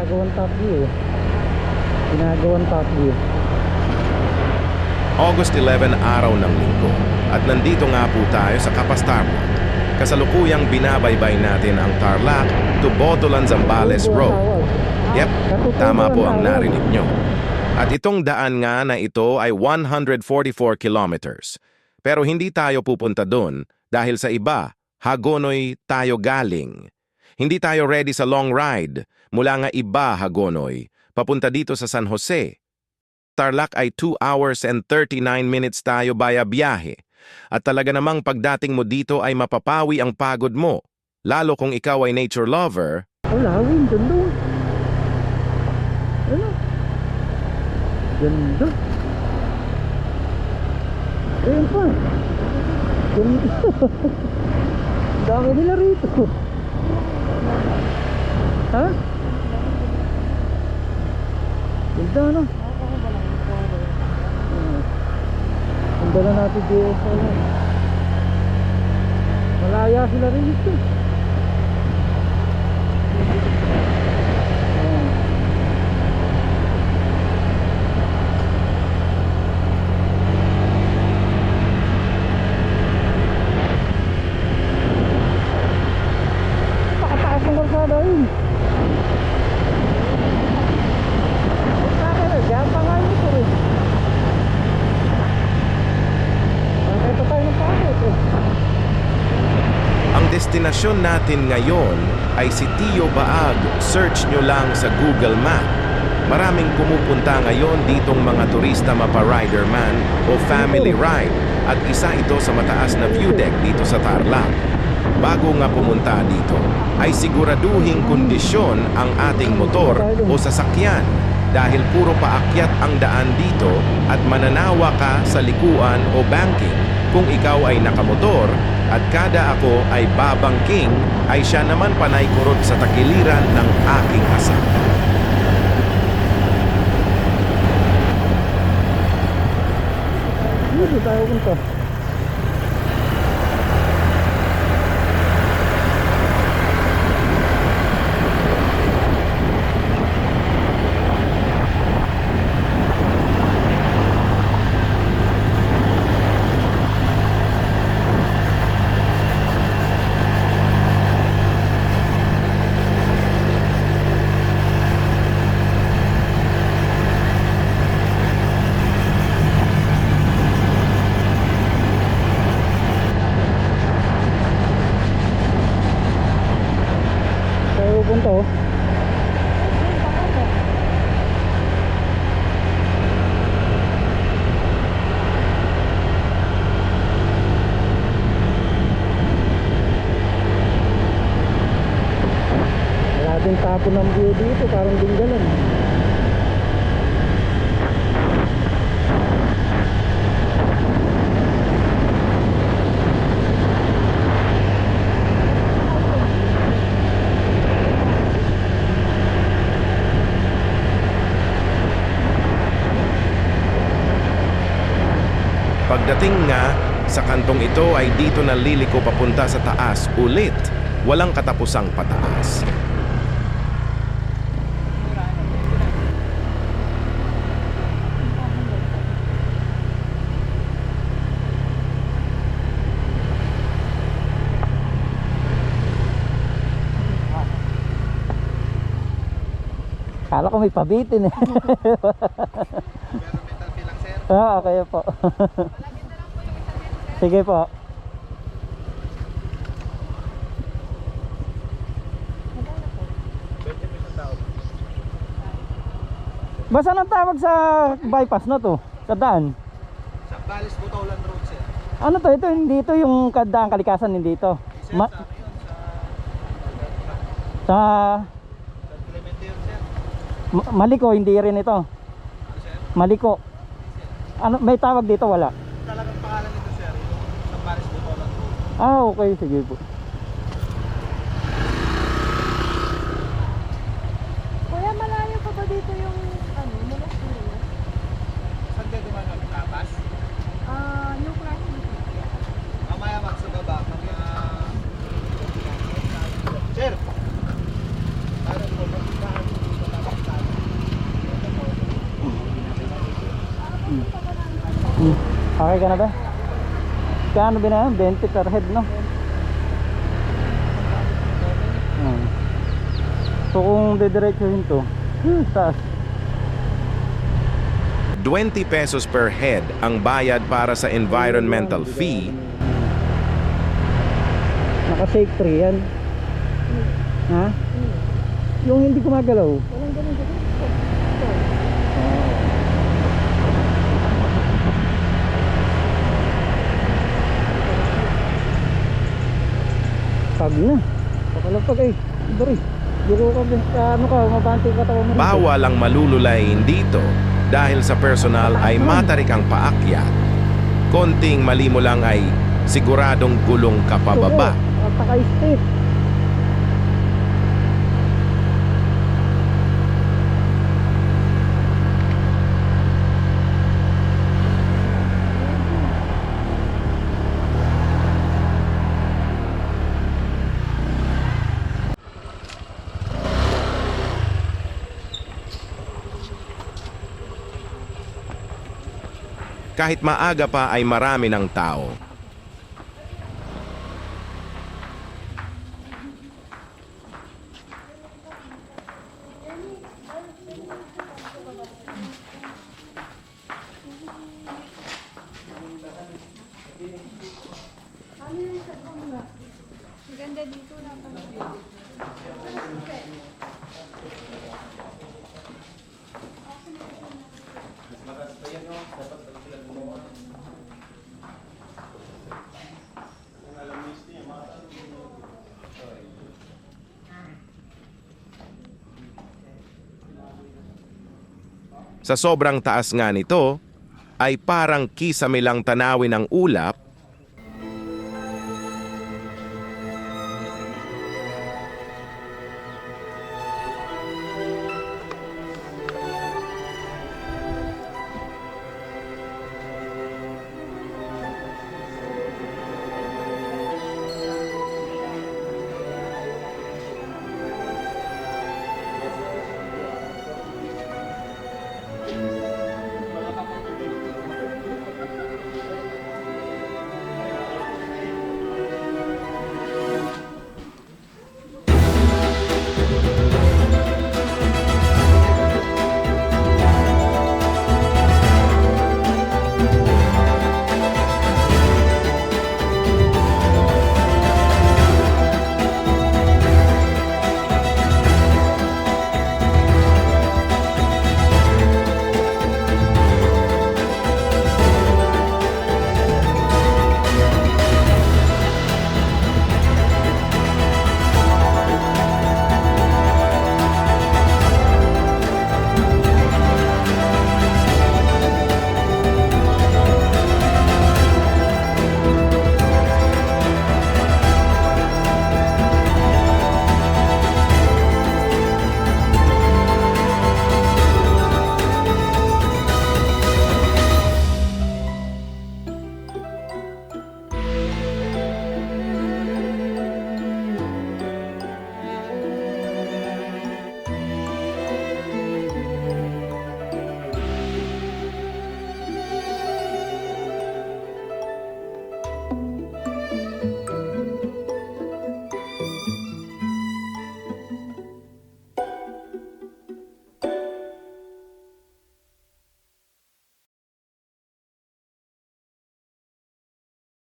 ginagawang top view. Ginagawang top view. August 11, araw ng linggo. At nandito nga po tayo sa Kapastar Road. Kasalukuyang binabaybay natin ang Tarlac to Botolan Zambales Road. Yep, tama po ang narinig nyo. At itong daan nga na ito ay 144 kilometers. Pero hindi tayo pupunta doon dahil sa iba, Hagonoy tayo galing. Hindi tayo ready sa long ride mula nga iba, Hagonoy, papunta dito sa San Jose. Tarlac ay 2 hours and 39 minutes tayo baya biyahe. At talaga namang pagdating mo dito ay mapapawi ang pagod mo. Lalo kung ikaw ay nature lover. Lawin, ganda. Ano? Ganda. Ayun pa. Ganda. Dami nila rito. Ha? Ganda, no? Ang dala natin DSL. Malaya sila rito. Pakataas ng kalsada yun. Diyan pa nga yun ito rin. Ito tayo ng pakit eh. Ang destinasyon natin ngayon ay si Tio Baag. Search nyo lang sa Google Map. Maraming pumupunta ngayon ditong mga turista mapa-rider man o family ride at isa ito sa mataas na view deck dito sa Tarlac. Bago nga pumunta dito, ay siguraduhing kondisyon ang ating motor o sasakyan dahil puro paakyat ang daan dito at mananawa ka sa likuan o banking. Kung ikaw ay nakamotor at kada ako ay babangking, ay siya naman panay kurot sa takiliran ng aking asal. Hindi tayo punta. Punta oh. Wala din tapo ng view dito, parang dinggalan. Pagdating nga sa kantong ito ay dito na liliko papunta sa taas ulit. Walang katapusang pataas. Kala ko may pabitin eh. Okay po. Sige po. Basta nang tawag sa bypass na to? Sa daan? Zambales Botolan Road, sir. Ano to? Ito hindi ito yung daan kalikasan, hindi ito. Sa San Clemente yun, sir. Maliko, hindi rin ito. Maliko. Ano, may tawag dito, wala? Talagang pangalan nito, sir, yung Zambales Botolan Road. Okay, sige po. Kuya, malayo pa ba dito yung ano, monastery? Saan kayo dumaan kami? Tapas? Yung class Mamaya sa baba. Sir! Parang po, magpuntahan dito sa Sakay ka na ba? Kano ba na yan? 20 per head, no? So kung didiretsuhin to, taas. 20 pesos per head ang bayad para sa environmental fee. Naka-shake tree yan. Ha? Yung hindi gumagalaw. Walang ganun dito. Pag na. Pakalapag eh. Dori. Dugo ka ba? Ano ka? Mabanti ka tawa mo. Bawal ang malululayin dito dahil sa personal ay matarik ang paakyat. Konting mali mo lang ay siguradong gulong ka pababa. At naka-state. Kahit maaga pa ay marami ng tao. Ang ganda dito na. Sa sobrang taas nga nito, ay parang kisame lang tanawin ang ulap